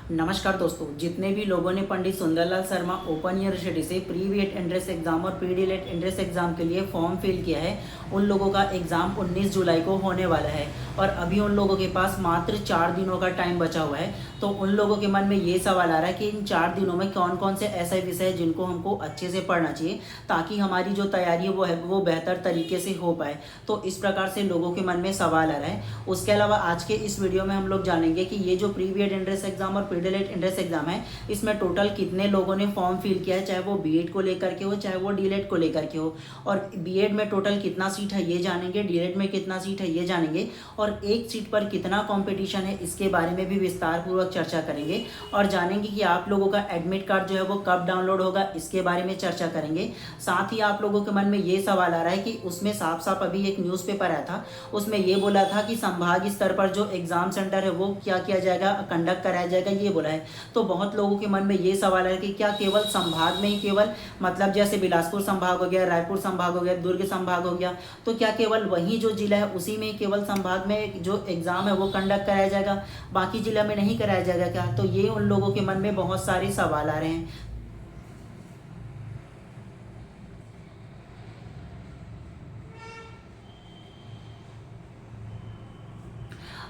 नमस्कार दोस्तों, जितने भी लोगों ने पंडित सुंदरलाल शर्मा ओपन यूनिवर्सिटी से प्री बीएड एंट्रेंस एग्जाम और प्री डीएलएड एंट्रेंस एग्जाम के लिए फॉर्म फिल किया है, उन लोगों का एग्जाम 19 जुलाई को होने वाला है और अभी उन लोगों के पास मात्र 4 दिनों का टाइम बचा हुआ है। तो उन लोगों के मन में ये सवाल आ रहा है कि इन 4 दिनों में कौन कौन से ऐसे विषय हैं जिनको हमको अच्छे से पढ़ना चाहिए ताकि हमारी जो तैयारी है वो बेहतर तरीके से हो पाए। तो इस प्रकार से लोगों के मन में सवाल आ रहा है। उसके अलावा आज के इस वीडियो में हम लोग जानेंगे कि ये जो प्री बीएड एंट्रेंस एग्जाम और प्री डीएलएड एंट्रेंस एग्जाम है, इसमें टोटल कितने लोगों ने फॉर्म फिल किया है, चाहे वो बीएड को लेकर के हो चाहे वो डीएलएड को लेकर के हो। और बीएड में टोटल कितना सीट है ये जानेंगे, डीएलएड में कितना सीट है ये जानेंगे और एक सीट पर कितना कंपटीशन है इसके बारे में भी विस्तार पूर्वक चर्चा करेंगे और जानेंगे कि आप लोगों का एडमिट कार्ड जो है वो कब डाउनलोड होगा, इसके बारे में चर्चा करेंगे। साथ ही आप लोगों के मन में ये सवाल आ रहा है कि उसमें साफ साफ अभी एक न्यूज़पेपर आया था, उसमें ये बोला था कि संभाग स्तर पर जो एग्जाम सेंटर है वो क्या किया जाएगा, कंडक्ट कराया जाएगा, ये बोला है। तो बहुत लोगों के मन में ये सवाल है कि क्या केवल संभाग में ही केवल मतलब जैसे बिलासपुर संभाग हो गया, रायपुर संभाग हो गया, दुर्ग संभाग हो गया, तो क्या केवल वही जो जिला है उसी में केवल संभाग में जो एग्जाम है वो कंडक्ट कराया जाएगा, बाकी जिला में नहीं कराया जाएगा क्या? तो ये उन लोगों के मन में बहुत सारे सवाल आ रहे हैं।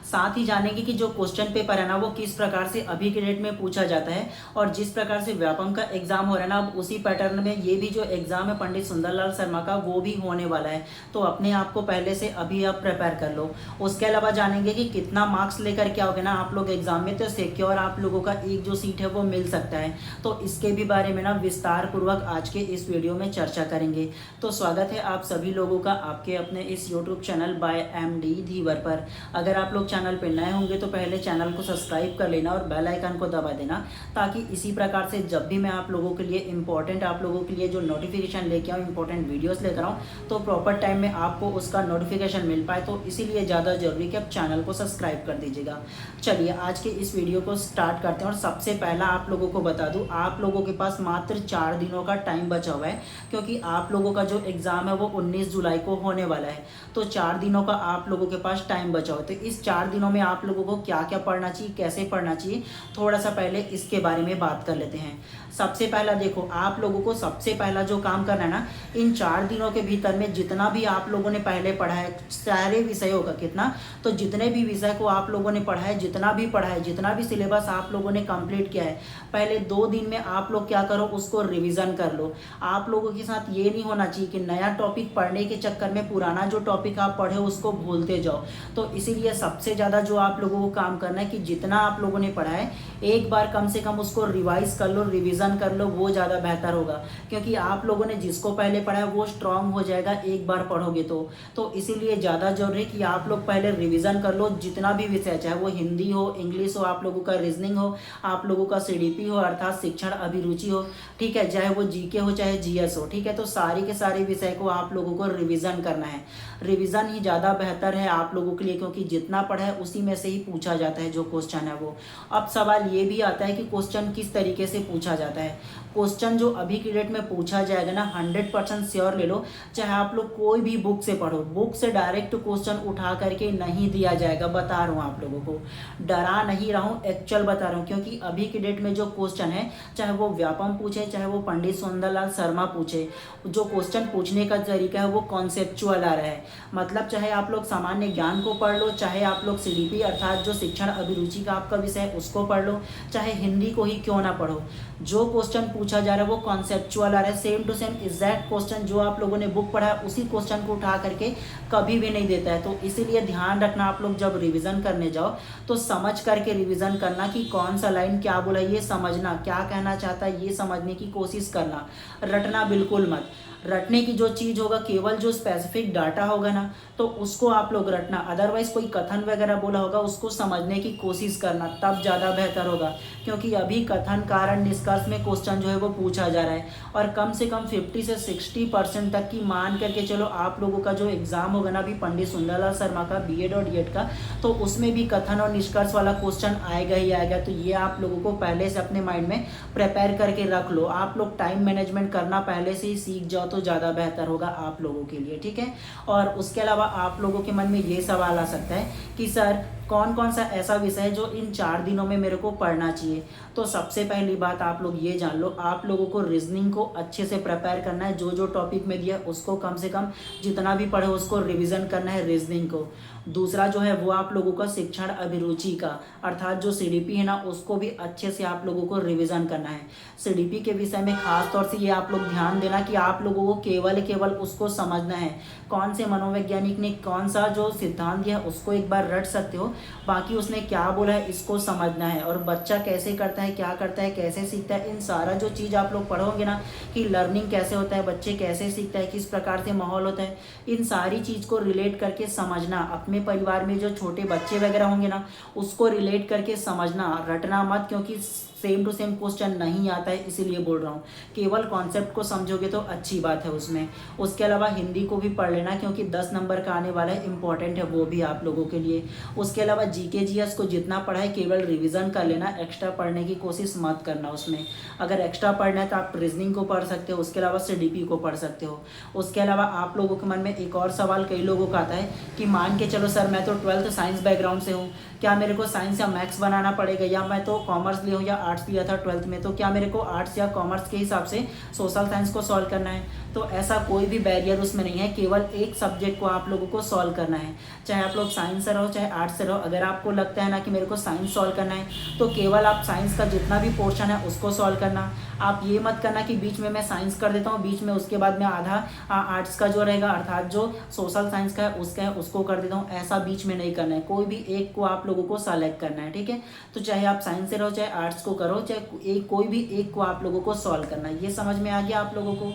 साथ ही जानेंगे कि जो क्वेश्चन पेपर है ना वो किस प्रकार से अभी के डेट में पूछा जाता है और जिस प्रकार से व्यापम का एग्जाम हो रहा है ना, अब उसी पैटर्न में ये भी जो एग्जाम है पंडित सुंदरलाल शर्मा का वो भी होने वाला है। तो अपने आप को पहले से अभी आप प्रिपेयर कर लो। उसके अलावा जानेंगे कि कितना मार्क्स लेकर के आओगे ना आप लोग एग्जाम में, तो सिक्योर आप लोगों का एक जो सीट है वो मिल सकता है। तो इसके भी बारे में ना विस्तार पूर्वक आज के इस वीडियो में चर्चा करेंगे। तो स्वागत है आप सभी लोगों का आपके अपने इस यूट्यूब चैनल बाय एमडी धीवर पर। अगर आप लोग चैनल पर नए होंगे तो पहले चैनल को सब्सक्राइब कर लेना और बेल आइकन को दबा देना ताकि इसी प्रकार से जब भी मैं आप लोगों के लिए इंपॉर्टेंट आप लोगों के लिए जो नोटिफिकेशन लेके आऊँ, इंपॉर्टेंट वीडियोस लेकर आऊँ, तो प्रॉपर टाइम में आपको उसका नोटिफिकेशन मिल पाए। तो इसीलिए ज़्यादा जरूरी कि आप चैनल को सब्सक्राइब कर दीजिएगा। चलिए आज के इस वीडियो को स्टार्ट करते हैं और सबसे पहला आप लोगों को बता दूँ, आप लोगों के पास मात्र 4 दिनों का टाइम बचा हुआ है क्योंकि आप लोगों का जो एग्ज़ाम है वो 19 जुलाई को होने वाला है। तो 4 दिनों का आप लोगों के पास टाइम बचा हुआ है। तो इस 4 दिनों में आप लोगों को क्या क्या पढ़ना चाहिए, कैसे पढ़ना चाहिए, थोड़ा सा पहले इसके बारे में बात कर लेते हैं। सबसे पहला देखो, आप लोगों को सबसे पहला जो काम करना है ना, इन 4 दिनों के भीतर में जितना भी आप लोगों ने पहले पढ़ा है सारे विषयों का कितना, तो जितने भी विषय को आप लोगों ने पढ़ा है, जितना भी पढ़ा है, जितना भी सिलेबस आप लोगों ने कंप्लीट किया है, पहले 2 दिन में आप लोग क्या करो, उसको रिविजन कर लो। आप लोगों के साथ ये नहीं होना चाहिए कि नया टॉपिक पढ़ने के चक्कर में पुराना जो टॉपिक आप पढ़े उसको भूलते जाओ। तो इसीलिए सबसे ज़्यादा जो आप लोगों को काम करना है कि जितना आप लोगों ने पढ़ा है एक बार कम से कम उसको रिवाइज कर लो, रिवीजन कर लो, वो ज़्यादा बेहतर होगा। क्योंकि आप लोगों ने जिसको पहले पढ़ा है वो स्ट्रांग हो जाएगा एक बार पढ़ोगे तो इसीलिए ज़्यादा जरूरी है कि आप लोग पहले रिवीजन कर लो। जितना भी विषय, चाहे वो हिंदी हो, इंग्लिश हो, आप लोगों का रीजनिंग हो, आप लोगों का सीडीपी हो अर्थात शिक्षण अभिरुचि हो, ठीक है, चाहे वो जीके हो चाहे जीएस हो, ठीक है, तो सारी के सारे विषय को आप लोगों को रिवीजन करना है। रिवीजन ही ज़्यादा बेहतर है आप लोगों के लिए क्योंकि जितना पढ़ा है उसी में से ही पूछा जाता है जो क्वेश्चन है वो। अब सवाल ये भी आता है कि क्वेश्चन किस तरीके से पूछा जाता है। क्वेश्चन जो अभी की डेट में पूछा जाएगा ना, 100% श्योर ले लो, चाहे आप लोग कोई भी बुक से पढ़ो, बुक से डायरेक्ट क्वेश्चन उठा करके नहीं दिया जाएगा। बता रहा हूँ आप लोगों को, डरा नहीं रहा हूँ, एक्चुअल बता रहा हूँ। क्योंकि अभी की डेट में जो क्वेश्चन है, चाहे वो व्यापम पूछे चाहे वो पंडित सुंदरलाल शर्मा पूछे, जो क्वेश्चन पूछने का तरीका है वो कॉन्सेप्चुअल आ रहा है। मतलब चाहे आप लोग सामान्य ज्ञान को पढ़ लो, चाहे आप लोग सीडीपी अर्थात जो शिक्षण अभिरुचि का आपका विषय है उसको पढ़ लो, चाहे हिंदी को ही क्यों ना पढ़ो, जो क्वेश्चन पूछा जा रहा है वो कॉन्सेप्चुअल आ रहा है। Same to same exact question जो आप लोगों ने बुक पढ़ा है उसी क्वेश्चन को उठा करके कभी भी नहीं देता है। तो इसीलिए ध्यान रखना, आप लोग जब रिवीजन करने जाओ तो समझ करके रिवीजन करना कि कौन सा लाइन क्या बोला ये समझना, क्या कहना चाहता है ये समझने की कोशिश करना। रटना बिल्कुल मत। रटने की जो चीज़ होगा केवल जो स्पेसिफिक डाटा होगा ना तो उसको आप लोग रटना, अदरवाइज कोई कथन वगैरह बोला होगा उसको समझने की कोशिश करना, तब ज़्यादा बेहतर होगा। क्योंकि अभी कथन कारण निष्कर्ष में क्वेश्चन जो है वो पूछा जा रहा है और कम से कम 50 से 60% तक की मान करके चलो आप लोगों का जो एग्जाम होगा ना अभी पंडित सुंदरलाल शर्मा का बीएड और डीएड का, तो उसमें भी कथन और निष्कर्ष वाला क्वेश्चन आएगा ही आएगा। तो ये आप लोगों को पहले से अपने माइंड में प्रिपेयर करके रख लो। आप लोग टाइम मैनेजमेंट करना पहले से ही सीख जाओ तो ज़्यादा बेहतर होगा आप लोगों के लिए, ठीक है। और उसके अलावा आप लोगों के मन में ये सवाल आ सकता है कि सर कौन कौन सा ऐसा विषय है जो इन 4 दिनों में मेरे को पढ़ना चाहिए। तो सबसे पहली बात आप लोग ये जान लो, आप लोगों को रीजनिंग को अच्छे से प्रिपेयर करना है। जो जो टॉपिक में दिया उसको कम से कम जितना भी पढ़े उसको रिवीजन करना है रीजनिंग को। दूसरा जो है वो आप लोगों का शिक्षण अभिरुचि का, अर्थात जो सीडीपी है ना, उसको भी अच्छे से आप लोगों को रिवीजन करना है। सीडीपी के विषय में खास तौर से ये आप लोग ध्यान देना कि आप लोगों को केवल उसको समझना है, कौन से मनोवैज्ञानिक ने कौन सा जो सिद्धांत दिया उसको एक बार रट सकते हो, बाकी उसने क्या बोला है इसको समझना है। और बच्चा कैसे करता है, क्या करता है, कैसे सीखता है, इन सारा जो चीज़ आप लोग पढ़ोगे ना कि लर्निंग कैसे होता है, बच्चे कैसे सीखता है, किस प्रकार से माहौल होता है, इन सारी चीज़ को रिलेट करके समझना। अपने परिवार में जो छोटे बच्चे वगैरह होंगे ना उसको रिलेट करके समझना, रटना मत, क्योंकि सेम टू सेम क्वेश्चन नहीं आता है, इसीलिए बोल रहा हूँ। केवल कॉन्सेप्ट को समझोगे तो अच्छी बात है उसमें। उसके अलावा हिंदी को भी पढ़ लेना, क्योंकि 10 नंबर का आने वाला है, इंपॉर्टेंट है वो भी आप लोगों के लिए। उसके अलावा जीके जीएस को जितना पढ़ा है केवल रिवीजन कर लेना, एक्स्ट्रा पढ़ने की कोशिश मत करना उसमें। अगर एक्स्ट्रा पढ़ना है तो आप रीजनिंग को पढ़ सकते हो, उसके अलावा सीडीपी को पढ़ सकते हो। उसके अलावा आप लोगों के मन में एक और सवाल कई लोगों का आता है कि मान के चलो सर मैं तो 12th साइंस बैकग्राउंड से हूँ, क्या मेरे को साइंस या मैथ्स बनाना पड़ेगा, या मैं तो कॉमर्स लिया हूँ या आर्ट्स लिया था 12th में, तो क्या मेरे को आर्ट्स या कॉमर्स के हिसाब से सोशल साइंस को सॉल्व करना है। तो ऐसा कोई भी बैरियर उसमें नहीं है, केवल एक सब्जेक्ट को आप लोगों को सॉल्व करना है, चाहे आप लोग साइंस से रहो चाहे आर्ट्स से रहो। अगर आपको लगता है ना कि मेरे को साइंस सॉल्व करना है तो केवल आप साइंस का जितना भी पोर्शन है उसको सॉल्व करना। आप ये मत करना कि बीच में मैं साइंस कर देता हूँ, बीच में उसके बाद में आधा आर्ट्स का जो रहेगा अर्थात जो सोशल साइंस का है उसको कर देता हूँ, ऐसा बीच में नहीं करना है। कोई भी एक को आप लोगों को सेलेक्ट करना है, ठीक है। तो चाहे आप साइंस से रहो चाहे आर्ट्स को करो, चाहे कोई भी एक को आप लोगों को सॉल्व करना है। ये समझ में आ गया आप लोगों को?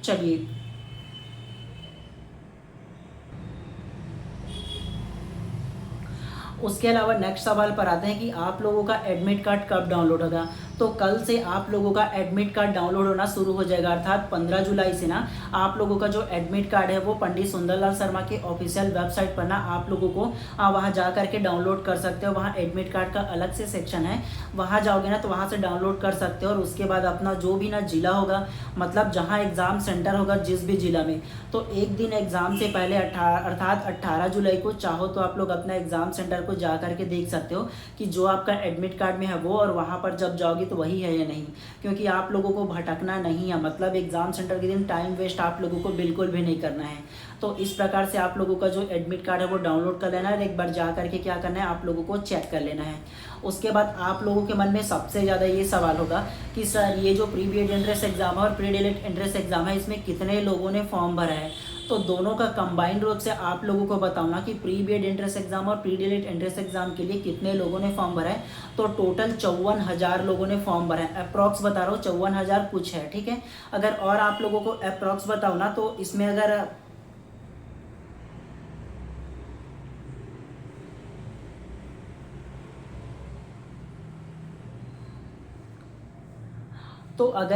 चलिए, उसके अलावा नेक्स्ट सवाल पर आते हैं कि आप लोगों का एडमिट कार्ड कब डाउनलोड होगा। तो कल से आप लोगों का एडमिट कार्ड डाउनलोड होना शुरू हो जाएगा, अर्थात 15 जुलाई से ना आप लोगों का जो एडमिट कार्ड है वो पंडित सुंदरलाल शर्मा के ऑफिशियल वेबसाइट पर ना आप लोगों को वहाँ जा करके डाउनलोड कर सकते हो। वहाँ एडमिट कार्ड का अलग से सेक्शन है, वहाँ जाओगे ना तो वहाँ से डाउनलोड कर सकते हो। और उसके बाद अपना जो भी ना जिला होगा, मतलब जहाँ एग्ज़ाम सेंटर होगा जिस भी जिला में, तो एक दिन एग्ज़ाम से पहले अर्थात 18 जुलाई को चाहो तो आप लोग अपना एग्ज़ाम सेंटर को जा करके देख सकते हो कि जो आपका एडमिट कार्ड में है वो, और वहाँ पर जब जाओगे तो वही है या नहीं, क्योंकि आप लोगों को भटकना नहीं है। मतलब एग्ज़ाम सेंटर के दिन टाइम वेस्ट आप लोगों को बिल्कुल भी नहीं करना है। तो इस प्रकार से आप लोगों का जो एडमिट कार्ड है वो डाउनलोड कर लेना है, और एक बार जा करके क्या करना है आप लोगों को चेक कर लेना है। उसके बाद आप लोगों के मन में सबसे ज़्यादा ये सवाल होगा कि सर ये जो प्री बीएड एंट्रेंस एग्ज़ाम है और प्री डीएलएड एंट्रेंस एग्ज़ाम है, इसमें कितने लोगों ने फॉर्म भरा है। तो दोनों का कंबाइंड रूप से आप लोगों को बताऊंगा कि प्री बीएड एंट्रेंस एग्जाम और प्री डीएलएड एंट्रेंस एग्जाम के लिए कितने लोगों ने फॉर्म भरा है। तो टोटल 54,000 लोगों ने फॉर्म भरा है। अप्रॉक्स बता रहा हूँ 54,000 कुछ है, ठीक है। अगर और आप लोगों को अप्रॉक्स बताऊँ ना तो इसमें अगर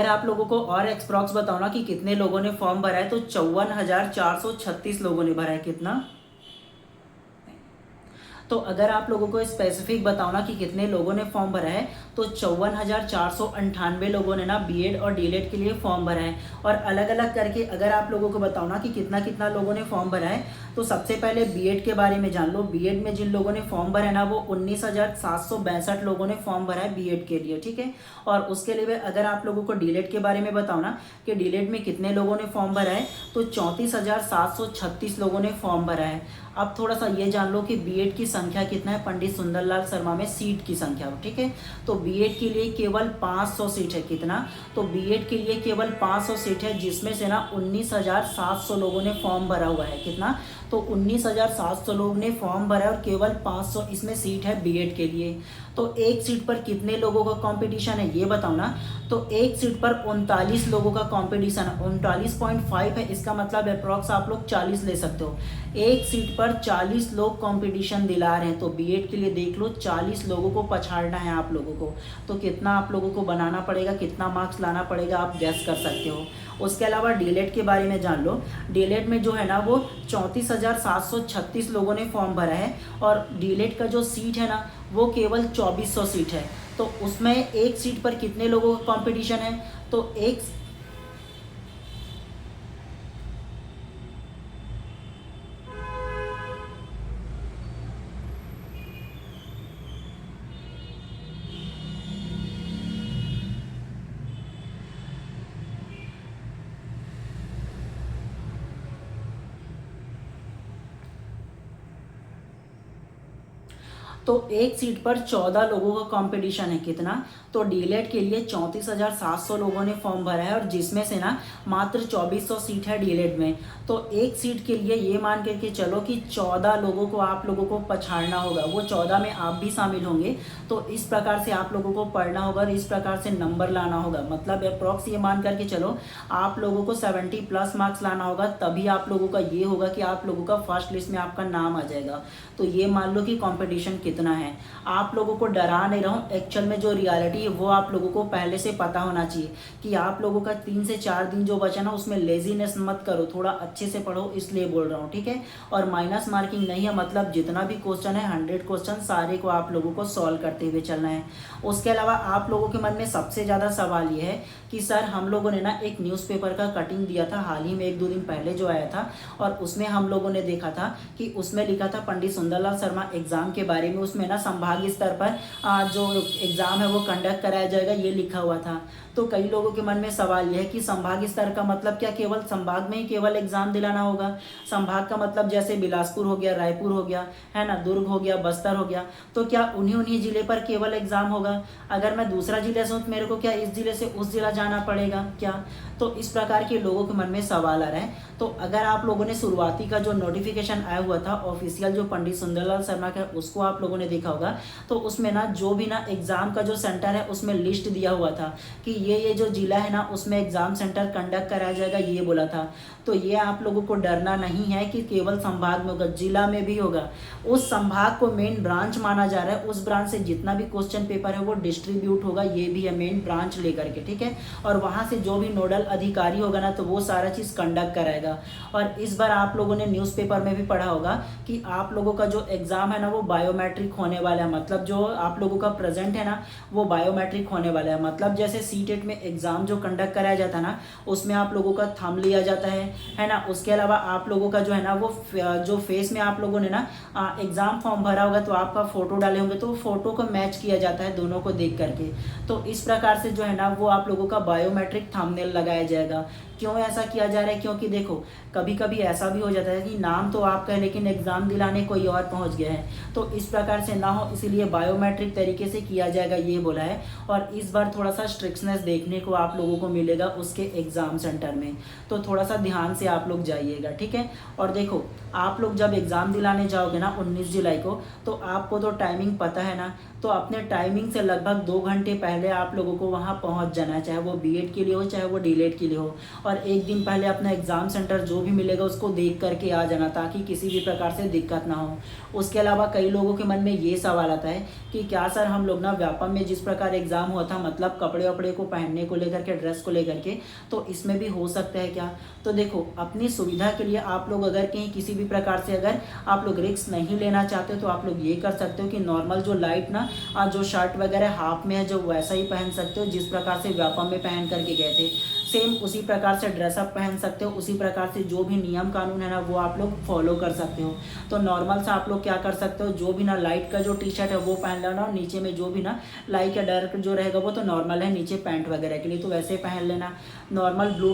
आप लोगों को और एक्सप्रॉक्स बताओ ना कि कितने लोगों ने फॉर्म भरा है, तो 54,436 लोगों ने भरा है। कितना? तो अगर आप लोगों को स्पेसिफिक बताओ ना कि कितने लोगों ने फॉर्म भरा है, तो 54,498 लोगों ने ना बीएड और डीएलएड के लिए फॉर्म भरा है। और अलग अलग करके अगर आप लोगों को बताओ ना कि कितना कितना लोगों ने फॉर्म भरा है, तो सबसे पहले बीएड के बारे में जान लो। बीएड में जिन लोगों ने फॉर्म भरा है ना, वो 19,762 लोगों ने फॉर्म भरा है बीएड के लिए, ठीक है। और उसके लिए अगर आप लोगों को डीएलएड के बारे में बताओ ना कि डीएलएड में कितने लोगों ने फॉर्म भरा है, तो 34,736 लोगों ने फॉर्म भरा है। अब थोड़ा सा ये जान लो कि बीएड की संख्या कितना है पंडित सुंदरलाल शर्मा में, सीट की संख्या, ठीक है। तो बीएड के लिए केवल 500 सीट है। कितना? तो बीएड के लिए केवल 500 सीट है, जिसमें से ना 19,700 लोगों ने फॉर्म भरा हुआ है। कितना? तो 19,700 लोग ने फॉर्म भरा है और केवल 500 इसमें सीट है बीएड के लिए। तो एक सीट पर कितने लोगों का कंपटीशन है ये बताओ ना। तो एक सीट पर 39 लोगों का कंपटीशन है, 39.5 है। इसका मतलब अप्रॉक्स आप लोग 40 ले सकते हो। एक सीट पर 40 लोग कंपटीशन दिला रहे हैं, तो बीएड के लिए देख लो 40 लोगों को पछाड़ना है आप लोगों को। तो कितना आप लोगों को बनाना पड़ेगा, कितना मार्क्स लाना पड़ेगा, आप गैस कर सकते हो। उसके अलावा डीएलएड के बारे में जान लो। डीएलएड में जो है ना वो 34,736 लोगों ने फॉर्म भरा है, और डीएलएड का जो सीट है ना वो केवल 2400 सीट है। तो उसमें एक सीट पर कितने लोगों का कंपटीशन है, तो तो एक सीट पर 14 लोगों का कंपटीशन है। कितना? तो डीएलएड के लिए 34,700 लोगों ने फॉर्म भरा है और जिसमें से ना मात्र 2400 सीट है डीएलएड में। तो एक सीट के लिए ये मान करके चलो कि 14 लोगों को आप लोगों को पछाड़ना होगा, वो 14 में आप भी शामिल होंगे। तो इस प्रकार से आप लोगों को पढ़ना होगा और इस प्रकार से नंबर लाना होगा। मतलब अप्रॉक्स ये मान करके चलो आप लोगों को 70 प्लस मार्क्स लाना होगा, तभी आप लोगों का ये होगा कि आप लोगों का फर्स्ट लिस्ट में आपका नाम आ जाएगा। तो ये मान लो कि कंपटीशन कितना है। आप लोगों को डरा नहीं रहा हूँ, एक्चुअल में जो रियलिटी है वो आप लोगों को पहले से पता होना चाहिए कि आप लोगों का 3 से 4 दिन जो बचा ना उसमें लेजीनेस मत करो, थोड़ा अच्छे से पढ़ो, इसलिए बोल रहा हूँ, ठीक है। और माइनस मार्किंग नहीं है, मतलब जितना भी क्वेश्चन है 100 क्वेश्चन सारे को आप लोगों को सॉल्व करते हुए चलना है। उसके अलावा आप लोगों के मन में सबसे ज़्यादा सवाल ये है कि सर हम लोगों ने ना एक न्यूज़पेपर का कटिंग दिया था हाल ही में 1-2 दिन पहले जो आया था, और उसमें हम लोगों ने देखा था कि उसमें लिखा था पंडित सुंदरलाल शर्मा एग्जाम के बारे में। उसमें ना संभागीय स्तर पर जो एग्जाम है वो कंडक्ट कराया जाएगा ये लिखा हुआ था। तो कई लोगों के मन में सवाल यह है कि संभागीय स्तर का मतलब क्या केवल संभाग में ही केवल एग्जाम दिलाना होगा? संभाग का मतलब जैसे बिलासपुर हो गया, रायपुर हो गया, है ना, दुर्ग हो गया, बस्तर हो गया, तो क्या उन्हीं जिले पर केवल एग्जाम होगा? अगर मैं दूसरा जिले से हूँ तो मेरे को क्या इस जिले से उस जिला जाना पड़ेगा क्या? तो इस प्रकार के लोगों के मन में सवाल आ रहा है। तो अगर आप लोगों ने शुरुआती का जो नोटिफिकेशन आया हुआ था ऑफिशियल जो पंडित सुंदरलाल शर्मा का, उसको आप लोगों ने देखा होगा, तो उसमें ना जो भी ना एग्जाम का जो सेंटर है उसमें लिस्ट दिया हुआ था कि ये जो जिला है ना उसमें एग्जाम सेंटर कंडक्ट कराया जाएगा, ये बोला था। तो ये आप लोगों को डरना नहीं है कि केवल संभाग में होगा, जिला में भी होगा। उस संभाग को मेन ब्रांच माना जा रहा है, उस ब्रांच से जितना भी क्वेश्चन पेपर है वो डिस्ट्रीब्यूट होगा, ये भी है मेन ब्रांच लेकर के, ठीक है। और वहाँ से जो भी नोडल अधिकारी होगा ना तो वो सारा चीज़ कंडक्ट कराएगा। और इस बार आप लोगों ने न्यूज़पेपर में भी पढ़ा होगा कि आप लोगों का जो एग्ज़ाम है ना वो बायोमेट्रिक होने वाला है। मतलब जो आप लोगों का प्रेजेंट है ना वो बायोमेट्रिक होने वाला है। मतलब जैसे सीटेट में एग्ज़ाम जो कंडक्ट कराया जाता है ना उसमें आप लोगों का थंब लिया जाता है ना। उसके अलावा आप लोगों का जो है ना वो जो फेस में आप लोगों ने ना एग्ज़ाम फॉर्म भरा होगा तो आपका फ़ोटो डाले होंगे तो वो फ़ोटो को मैच किया जाता है दोनों को देख करके। तो इस प्रकार से जो है ना वो आप लोगों का बायोमेट्रिक थंबनेल लगाया जाएगा। क्यों ऐसा किया जा रहा है? क्योंकि देखो कभी कभी ऐसा भी हो जाता है कि नाम तो आपका है लेकिन एग्ज़ाम दिलाने कोई और पहुंच गया है, तो इस प्रकार से ना हो इसीलिए बायोमेट्रिक तरीके से किया जाएगा, ये बोला है। और इस बार थोड़ा सा स्ट्रिक्टनेस देखने को आप लोगों को मिलेगा उसके एग्ज़ाम सेंटर में, तो थोड़ा सा ध्यान से आप लोग जाइएगा, ठीक है। और देखो आप लोग जब एग्ज़ाम दिलाने जाओगे ना 19 जुलाई को, तो आपको तो टाइमिंग पता है ना, तो अपने टाइमिंग से लगभग 2 घंटे पहले आप लोगों को वहाँ पहुँच जाना है, चाहे वो बीएड के लिए हो चाहे वो डीएलएड के लिए हो। और एक दिन पहले अपना एग्ज़ाम सेंटर जो भी मिलेगा उसको देख करके आ जाना ताकि किसी भी प्रकार से दिक्कत ना हो। उसके अलावा कई लोगों के मन में ये सवाल आता है कि क्या सर हम लोग ना व्यापम में जिस प्रकार एग्ज़ाम हुआ था, मतलब कपड़े वपड़े को पहनने को लेकर के, ड्रेस को लेकर के, तो इसमें भी हो सकता है क्या? तो देखो अपनी सुविधा के लिए आप लोग अगर कहीं किसी भी प्रकार से अगर आप लोग रिस्क नहीं लेना चाहते तो आप लोग ये कर सकते हो कि नॉर्मल जो लाइट ना जो शर्ट वगैरह हाफ में है जो वैसा ही पहन सकते हो जिस प्रकार से व्यापम में पहन करके गए थे, सेम उसी प्रकार से ड्रेसअप पहन सकते हो। उसी प्रकार से जो भी नियम कानून है ना वो आप लोग फॉलो कर सकते हो। तो नॉर्मल सा आप लोग क्या कर सकते हो, जो भी ना लाइट का जो टी शर्ट है वो पहन लेना, और नीचे में जो भी ना लाइट या डार्क जो रहेगा वो तो नॉर्मल है, नीचे पैंट वगैरह के लिए तो वैसे पहन लेना। नॉर्मल ब्लू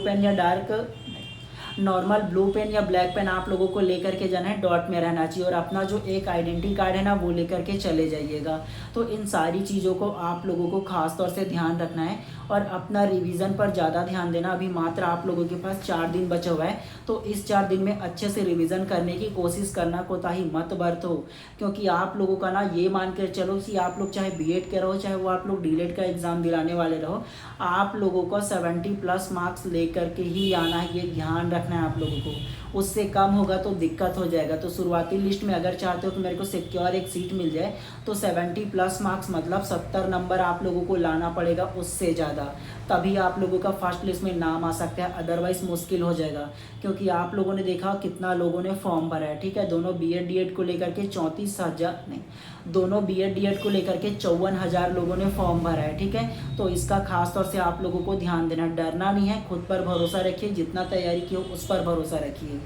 पेन या ब्लैक पेन आप लोगों को लेकर के जाना है, डॉट में रहना चाहिए, और अपना जो एक आइडेंटिटी कार्ड है ना वो लेकर के चले जाइएगा। तो इन सारी चीज़ों को आप लोगों को खास तौर से ध्यान रखना है और अपना रिवीजन पर ज़्यादा ध्यान देना। अभी मात्र आप लोगों के पास 4 दिन बचा हुआ है, तो इस 4 दिन में अच्छे से रिवीजन करने की कोशिश करना, कोताही मत बरतो। क्योंकि आप लोगों का ना ये मान कर चलो कि आप लोग चाहे बीएड के रहो चाहे वो आप लोग डीएलएड का एग्ज़ाम दिलाने वाले रहो, आप लोगों को 70 प्लस मार्क्स लेकर के ही आना है, ये ध्यान रखना है आप लोगों को। उससे कम होगा तो दिक्कत हो जाएगा। तो शुरुआती लिस्ट में अगर चाहते हो कि मेरे को सिक्योर एक सीट मिल जाए तो 70 प्लस मार्क्स मतलब 70 नंबर आप लोगों को लाना पड़ेगा, उससे ज़्यादा, तभी आप लोगों का फर्स्ट लिस्ट में नाम आ सकता है, अदरवाइज मुश्किल हो जाएगा। क्योंकि आप लोगों ने देखा कितना लोगों ने फॉर्म भरा है, ठीक है। दोनों बीएड डीएड को लेकर के 54,000 लोगों ने फॉर्म भरा है, ठीक है। तो इसका खास तौर से आप लोगों को ध्यान देना, डरना नहीं है, खुद पर भरोसा रखिए, जितना तैयारी की हो उस पर भरोसा रखिए।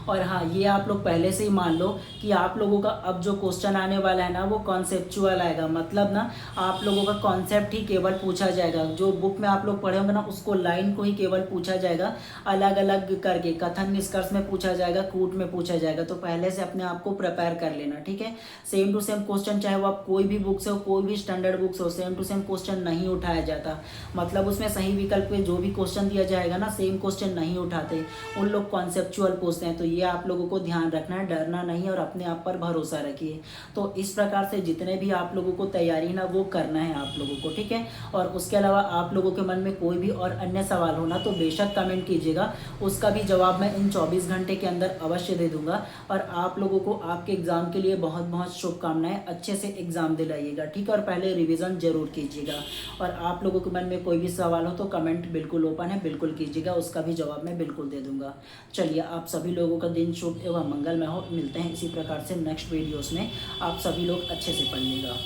और हाँ, ये आप लोग पहले से ही मान लो कि आप लोगों का अब जो क्वेश्चन आने वाला है ना वो कॉन्सेप्चुअल आएगा। मतलब ना आप लोगों का कॉन्सेप्ट ही केवल पूछा जाएगा, जो बुक में आप लोग पढ़े होंगे ना उसको लाइन को ही केवल पूछा जाएगा, अलग अलग करके कथन निष्कर्ष में पूछा जाएगा, कूट में पूछा जाएगा। तो पहले से अपने आप को प्रिपेयर कर लेना, ठीक है। सेम टू सेम क्वेश्चन, चाहे वो आप कोई भी बुक से हो, कोई भी स्टैंडर्ड बुक से हो, सेम टू सेम क्वेश्चन नहीं उठाया जाता। मतलब उसमें सही विकल्प में जो भी क्वेश्चन दिया जाएगा ना सेम क्वेश्चन नहीं उठाते, उन लोग कॉन्सेप्चुअल पूछते हैं। तो ये आप लोगों को ध्यान रखना है, डरना नहीं और अपने आप पर भरोसा रखिए। तो इस प्रकार से जितने भी आप लोगों को तैयारी ना वो करना है आप लोगों को, ठीक है। और उसके अलावा आप लोगों के मन में कोई भी और अन्य सवाल हो ना तो बेशक कमेंट कीजिएगा, उसका भी जवाब मैं इन 24 घंटे के अंदर अवश्य दे दूंगा। और आप लोगों को आपके एग्ज़ाम के लिए बहुत बहुत शुभकामनाएं, अच्छे से एग्ज़ाम दिलाइएगा, ठीक है। और पहले रिवीजन जरूर कीजिएगा। और आप लोगों के मन में कोई भी सवाल हो तो कमेंट बिल्कुल ओपन है, बिल्कुल कीजिएगा, उसका भी जवाब मैं बिल्कुल दे दूंगा। चलिए, आप सभी लोगों का दिन शुभ एवं मंगलमय हो। मिलते हैं इसी प्रकार से नेक्स्ट वीडियोस में। आप सभी लोग अच्छे से पढ़िएगा।